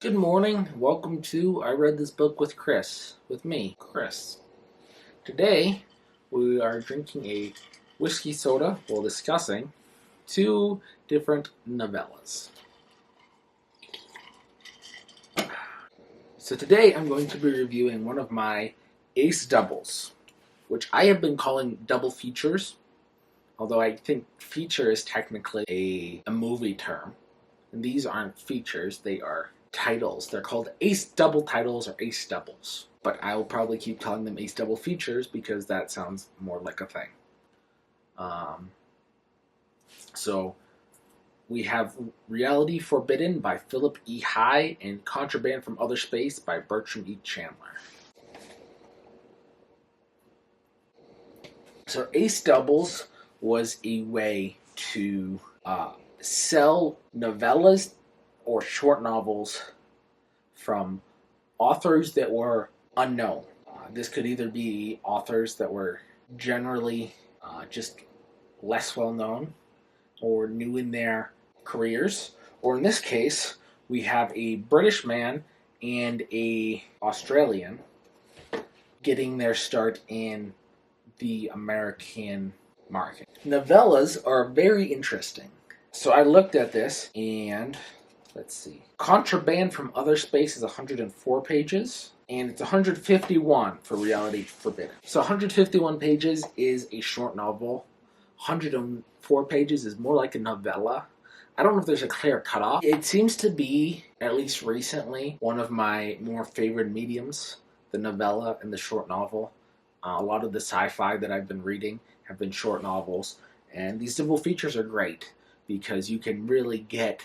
Good morning. Welcome to I Read This Book with Chris. With me, Chris. Today, we are drinking a whiskey soda while discussing two different novellas. So today, I'm going to be reviewing one of my ace doubles, which I have been calling double features, although I think feature is technically a movie term. And these aren't features, they are titles. They're called ace double titles or ace doubles. But I will probably keep calling them ace double features because that sounds more like a thing. So we have Reality Forbidden by Philip E. High and Contraband from Otherspace by Bertram Chandler. So ace doubles was a way to sell novellas or short novels from authors that were unknown. This could either be authors that were generally just less well known or new in their careers, or in this case, we have a British man and a Australian getting their start in the American market. Novellas are very interesting. So I looked at this and let's see. Contraband from Otherspace is 104 pages, and it's 151 for Reality Forbidden. So 151 pages is a short novel. 104 pages is more like a novella. I don't know if there's a clear cutoff. It seems to be, at least recently, one of my more favorite mediums, the novella and the short novel. A lot of the sci-fi that I've been reading have been short novels, and these double features are great because you can really get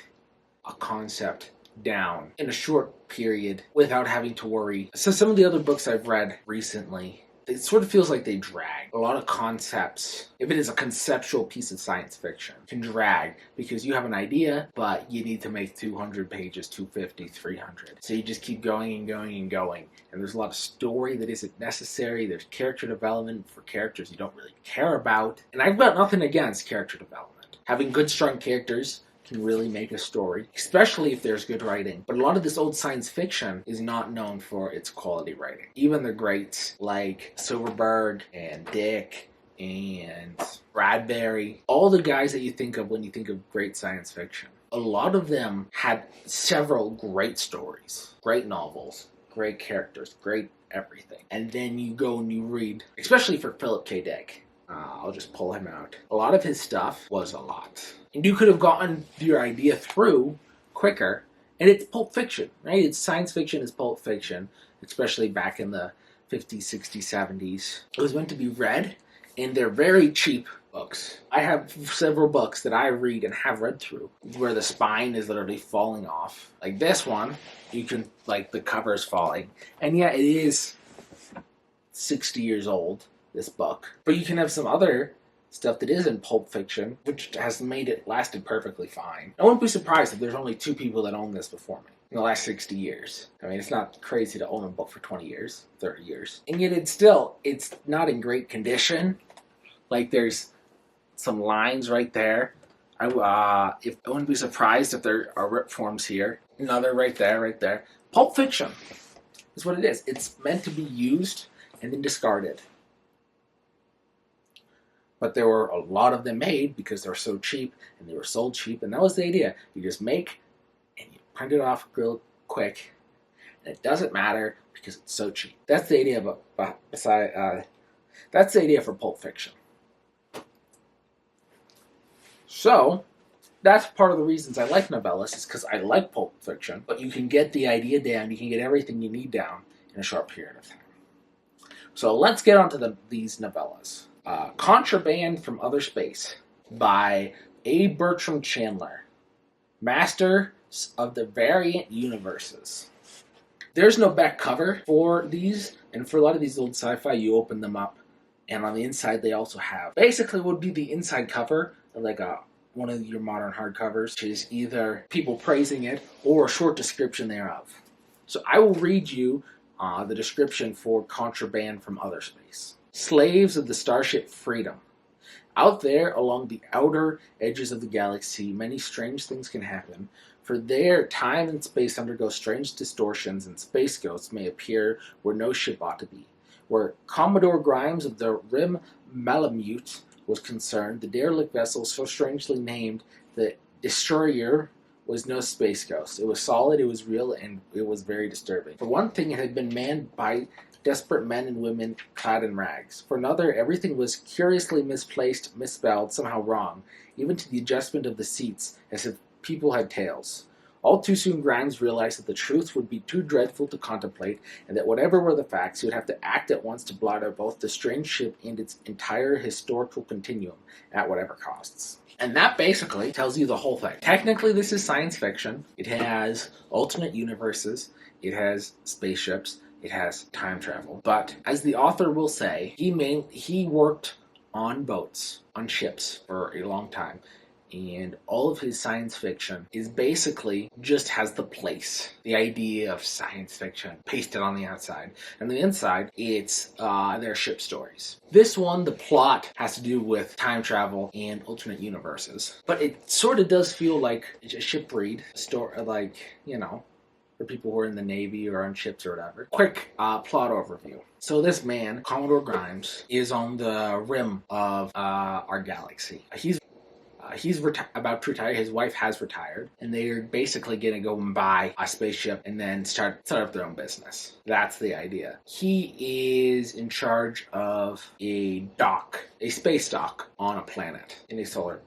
a concept down in a short period without having to worry. So some of the other books I've read recently, it sort of feels like they drag. A lot of concepts, if it is a conceptual piece of science fiction, can drag because you have an idea, but you need to make 200 pages, 250, 300. So you just keep going and going and going. And there's a lot of story that isn't necessary. There's character development for characters you don't really care about. And I've got nothing against character development. Having good, strong characters can really make a story, especially if there's good writing. But a lot of this old science fiction is not known for its quality writing. Even the greats like Silverberg and Dick and Bradbury, all the guys that you think of when you think of great science fiction, a lot of them had several great stories, great novels, great characters, great everything. And then you go and you read, especially for Philip K. Dick, I'll just pull him out. A lot of his stuff was a lot. And you could have gotten your idea through quicker. And it's Pulp Fiction, right? It's science fiction is Pulp Fiction, especially back in the 50s, 60s, 70s. It was meant to be read, and they're very cheap books. I have several books that I read and have read through where the spine is literally falling off. Like this one, you can, like, the cover is falling. And yeah, it is 60 years old, this book. But you can have some other stuff that isn't Pulp Fiction, which has made it lasted perfectly fine. I wouldn't be surprised if there's only 2 people that own this before me in the last 60 years. I mean, it's not crazy to own a book for 20 years, 30 years. And yet it's not in great condition. Like, there's some lines right there. I wouldn't be surprised if there are rip forms here. Another right there. Pulp Fiction is what it is. It's meant to be used and then discarded. But there were a lot of them made because they were so cheap and they were sold cheap. And that was the idea. You just make and you print it off real quick. And it doesn't matter because it's so cheap. That's the idea that's the idea for Pulp Fiction. So that's part of the reasons I like novellas is because I like Pulp Fiction. But you can get the idea down. You can get everything you need down in a short period of time. So let's get onto these novellas. Contraband from Otherspace by A. Bertram Chandler, Masters of the Variant Universes. There's no back cover for these, and for a lot of these old sci-fi, you open them up, and on the inside they also have basically would be the inside cover, like one of your modern hardcovers, which is either people praising it or a short description thereof. So I will read you the description for Contraband from Otherspace. Slaves of the starship Freedom. Out there, along the outer edges of the galaxy, many strange things can happen. For there, time and space undergo strange distortions, and space ghosts may appear where no ship ought to be. Where Commodore Grimes of the Rim Malamute was concerned, the derelict vessel, so strangely named the Destroyer, was no space ghost. It was solid, it was real, and it was very disturbing. For one thing, it had been manned by desperate men and women clad in rags. For another, everything was curiously misplaced, misspelled, somehow wrong, even to the adjustment of the seats, as if people had tails. All too soon Grimes realized that the truth would be too dreadful to contemplate, and that whatever were the facts, he would have to act at once to blot out both the strange ship and its entire historical continuum, at whatever costs. And that basically tells you the whole thing. Technically, this is science fiction. It has alternate universes. It has spaceships. It has time travel. But, as the author will say, he worked on boats, on ships, for a long time. And all of his science fiction is basically just has the place, the idea of science fiction, pasted on the outside. And the inside, it's their ship stories. This one, the plot has to do with time travel and alternate universes. But it sort of does feel like a ship read, story, like, you know, for people who are in the Navy or on ships or whatever. Quick plot overview. So this man, Commodore Grimes, is on the rim of our galaxy. He's about to retire. His wife has retired, and they're basically going to go and buy a spaceship and then start up their own business. That's the idea. He is in charge of a space dock on a planet in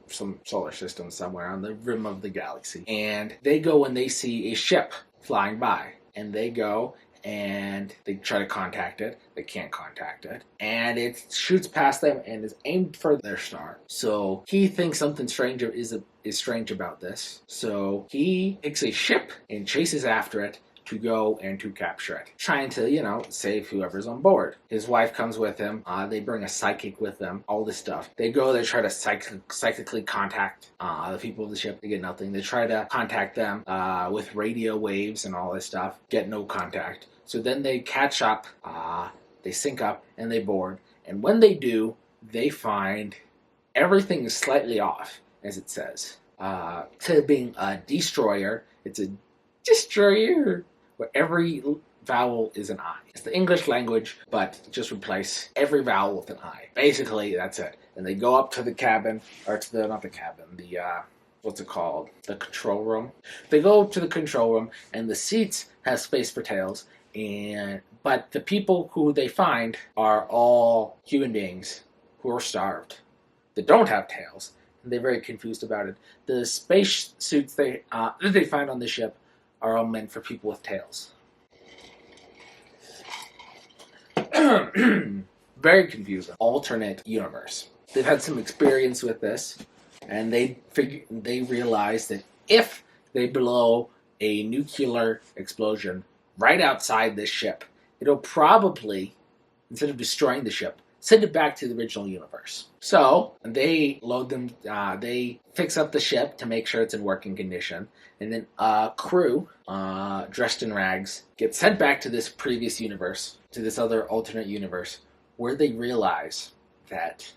some solar system somewhere on the rim of the galaxy. And they go and they see a ship flying by, and they go and they try to contact it. They can't contact it. And it shoots past them and is aimed for their star. So he thinks something strange is strange about this. So he picks a ship and chases after it to go and to capture it. Trying to, save whoever's on board. His wife comes with him. They bring a psychic with them. All this stuff. They go, they try to psychically contact the people of the ship. They get nothing. They try to contact them with radio waves and all this stuff. Get no contact. So then they catch up, they sync up, and they board. And when they do, they find everything is slightly off, as it says. Instead of being a destroyer, it's a destroyer, where every vowel is an I. It's the English language, but just replace every vowel with an I. Basically, that's it. And they go up to the cabin, or to not the cabin, what's it called? The control room. They go to the control room, and the seats have space for tails, but the people who they find are all human beings who are starved, that don't have tails, and they're very confused about it. The space suits they find on the ship are all meant for people with tails. Very confusing. Alternate universe. They've had some experience with this, and they realize that if they blow a nuclear explosion right outside this ship, it'll probably, instead of destroying the ship, send it back to the original universe. So they load them. They fix up the ship to make sure it's in working condition, and then a crew dressed in rags get sent back to this previous universe, to this other alternate universe, where they realize that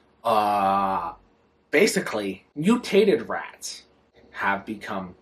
basically mutated rats have become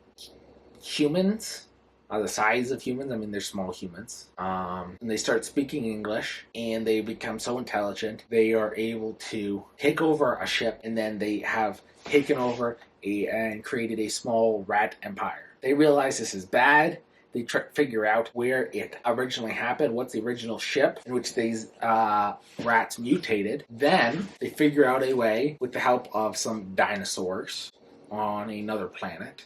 humans. The size of humans. I mean, they're small humans. And they start speaking English, and they become so intelligent, they are able to take over a ship, and then they have taken over and created a small rat empire. They realize this is bad. They figure out where it originally happened, what's the original ship in which these rats mutated. Then they figure out a way, with the help of some dinosaurs on another planet,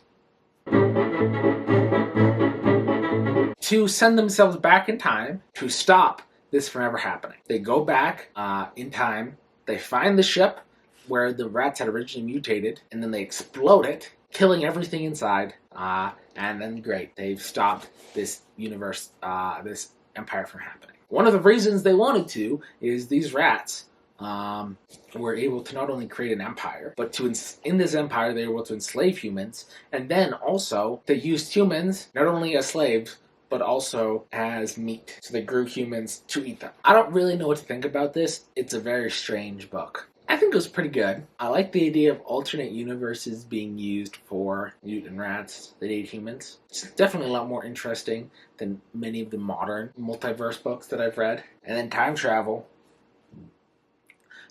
to send themselves back in time to stop this from ever happening. They go back in time, they find the ship where the rats had originally mutated, and then they explode it, killing everything inside, and then great, they've stopped this universe, this empire from happening. One of the reasons they wanted to is these rats were able to not only create an empire, but in this empire they were able to enslave humans, and then also they used humans not only as slaves, but also as meat. So they grew humans to eat them. I don't really know what to think about this. It's a very strange book. I think it was pretty good. I like the idea of alternate universes being used for mutant rats that ate humans. It's definitely a lot more interesting than many of the modern multiverse books that I've read. And then time travel.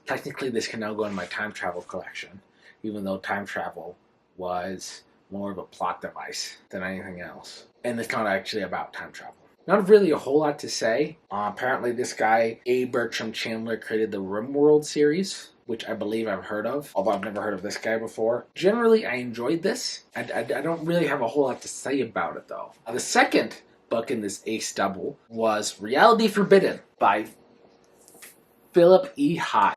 Technically, this can now go in my time travel collection, even though time travel was more of a plot device than anything else. And it's not actually about time travel. Not really a whole lot to say. Apparently, this guy, Bertram Chandler, created the RimWorld series, which I believe I've heard of, although I've never heard of this guy before. Generally, I enjoyed this. I don't really have a whole lot to say about it, though. The second book in this ace double was Reality Forbidden by Philip E. High.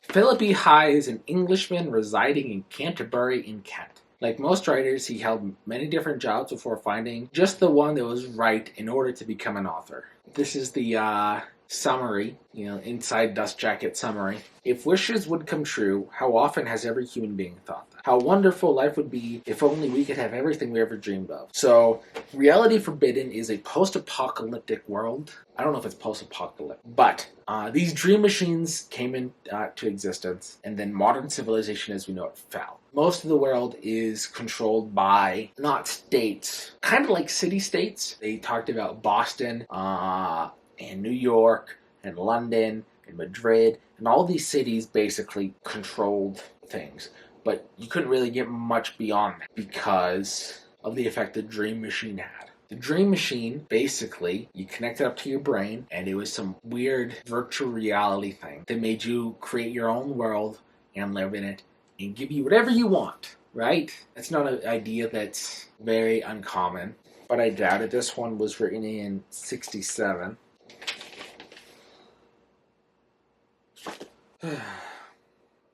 Philip E. High is an Englishman residing in Canterbury in Kent. Like most writers, he held many different jobs before finding just the one that was right in order to become an author. This is the summary, inside Dust Jacket summary. If wishes would come true, how often has every human being thought that? How wonderful life would be if only we could have everything we ever dreamed of. So, Reality Forbidden is a post-apocalyptic world. I don't know if it's post-apocalyptic, but these dream machines came into existence, and then modern civilization as we know it fell. Most of the world is controlled by, not states, kind of like city-states. They talked about Boston and New York and London and Madrid, and all these cities basically controlled things. But you couldn't really get much beyond that because of the effect the Dream Machine had. The Dream Machine, basically, you connect it up to your brain, and it was some weird virtual reality thing that made you create your own world and live in it and give you whatever you want, right? That's not an idea that's very uncommon, but I doubt it. This one was written in 1967.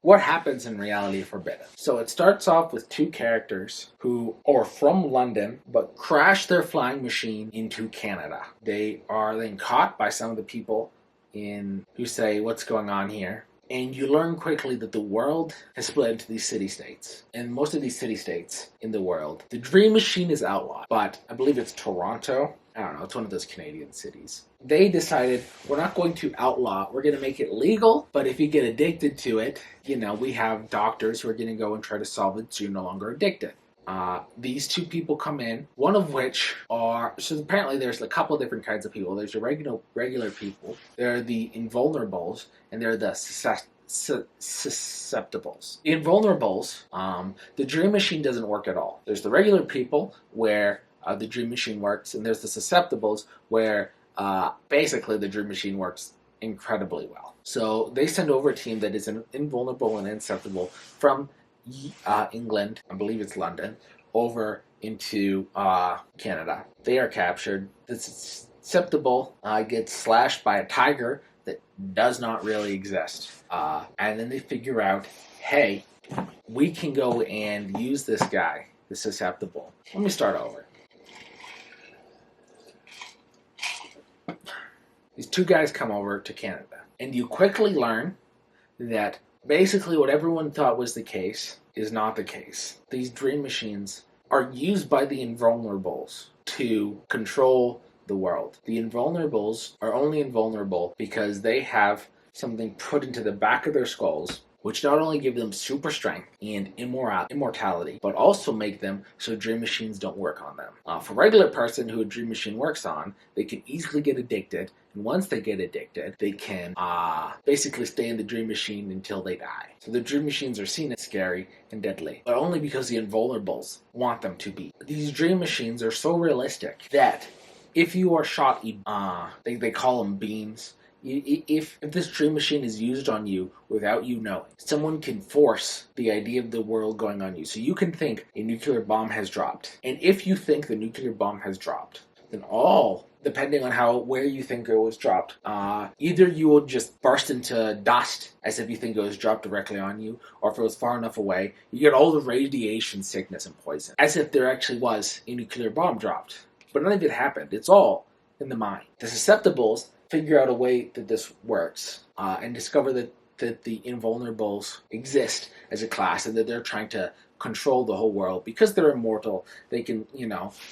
What happens in Reality Forbidden? So it starts off with two characters who are from London but crash their flying machine into Canada. They are then caught by some of the people who say, what's going on here? And you learn quickly that the world has split into these city-states. And most of these city-states in the world, the Dream Machine is outlawed. But I believe it's Toronto. I don't know, it's one of those Canadian cities. They decided, we're not going to outlaw, we're going to make it legal, but if you get addicted to it, we have doctors who are going to go and try to solve it so you're no longer addicted. These two people come in, one of which so apparently there's a couple of different kinds of people. There's your regular people, there are the invulnerables, and there are the susceptibles. The invulnerables, the Dream Machine doesn't work at all. There's the regular people where the Dream Machine works, and there's the susceptibles where basically the Dream Machine works incredibly well. So they send over a team that is invulnerable and insusceptible from England, I believe it's London, over into Canada. They are captured. The susceptible gets slashed by a tiger that does not really exist. And then they figure out, hey, we can go and use this guy, the susceptible. Let me start over. These two guys come over to Canada, and you quickly learn that basically what everyone thought was the case is not the case. These dream machines are used by the invulnerables to control the world. The invulnerables are only invulnerable because they have something put into the back of their skulls which not only give them super strength and immortality, but also make them so dream machines don't work on them. For a regular person who a dream machine works on, they can easily get addicted, and once they get addicted, they can basically stay in the dream machine until they die. So the dream machines are seen as scary and deadly, but only because the invulnerables want them to be. These dream machines are so realistic that if you are shot, they call them beams. If this dream machine is used on you without you knowing, someone can force the idea of the world going on you. So you can think a nuclear bomb has dropped. And if you think the nuclear bomb has dropped, then depending on where you think it was dropped, either you will just burst into dust as if you think it was dropped directly on you, or if it was far enough away, you get all the radiation sickness and poison, as if there actually was a nuclear bomb dropped. But none of it happened. It's all in the mind. The susceptibles figure out a way that this works and discover that the invulnerables exist as a class and that they're trying to control the whole world. Because they're immortal, they can,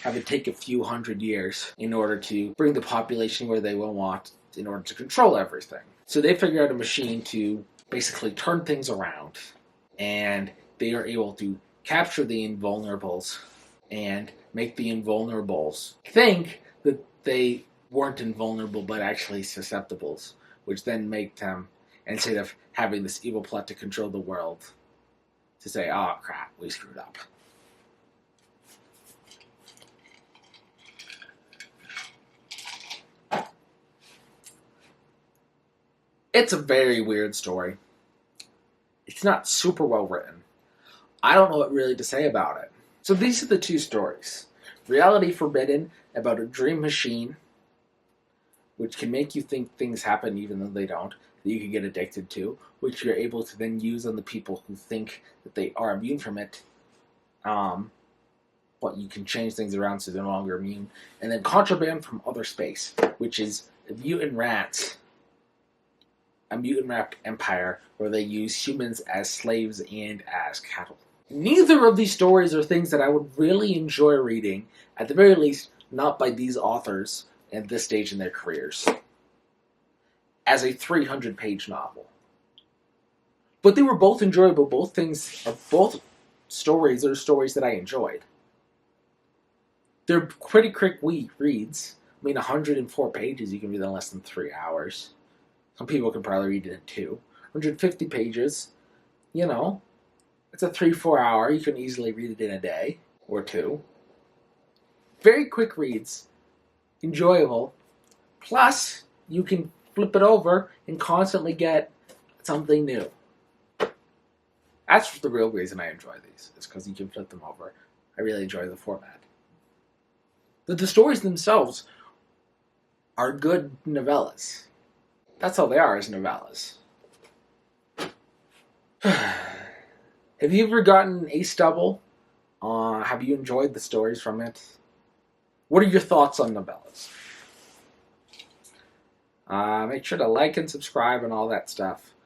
have it take a few hundred years in order to bring the population where they will want in order to control everything. So they figure out a machine to basically turn things around, and they are able to capture the invulnerables and make the invulnerables think that they weren't invulnerable but actually susceptibles, which then make them, instead of having this evil plot to control the world, to say, oh crap, we screwed up. It's a very weird story. It's not super well written. I don't know what really to say about it. So these are the two stories. Reality Forbidden, about a dream machine, which can make you think things happen even though they don't, that you can get addicted to, which you're able to then use on the people who think that they are immune from it. But you can change things around so they're no longer immune. And then Contraband from Otherspace, which is a mutant rat empire where they use humans as slaves and as cattle. Neither of these stories are things that I would really enjoy reading, at the very least, not by these authors at this stage in their careers, as a 300-page novel. But they were both enjoyable. Both stories are stories that I enjoyed. They're pretty quick reads. I mean, 104 pages you can read in less than 3 hours. Some people can probably read it in 2. 150 pages, it's a 3-4 hour. You can easily read it in a day or 2. Very quick reads. Enjoyable. Plus, you can flip it over and constantly get something new. That's the real reason I enjoy these, is because you can flip them over. I really enjoy the format. The stories themselves are good novellas. That's all they are, is novellas. Have you ever gotten Ace Double? Have you enjoyed the stories from it? What are your thoughts on novellas? Make sure to like and subscribe and all that stuff.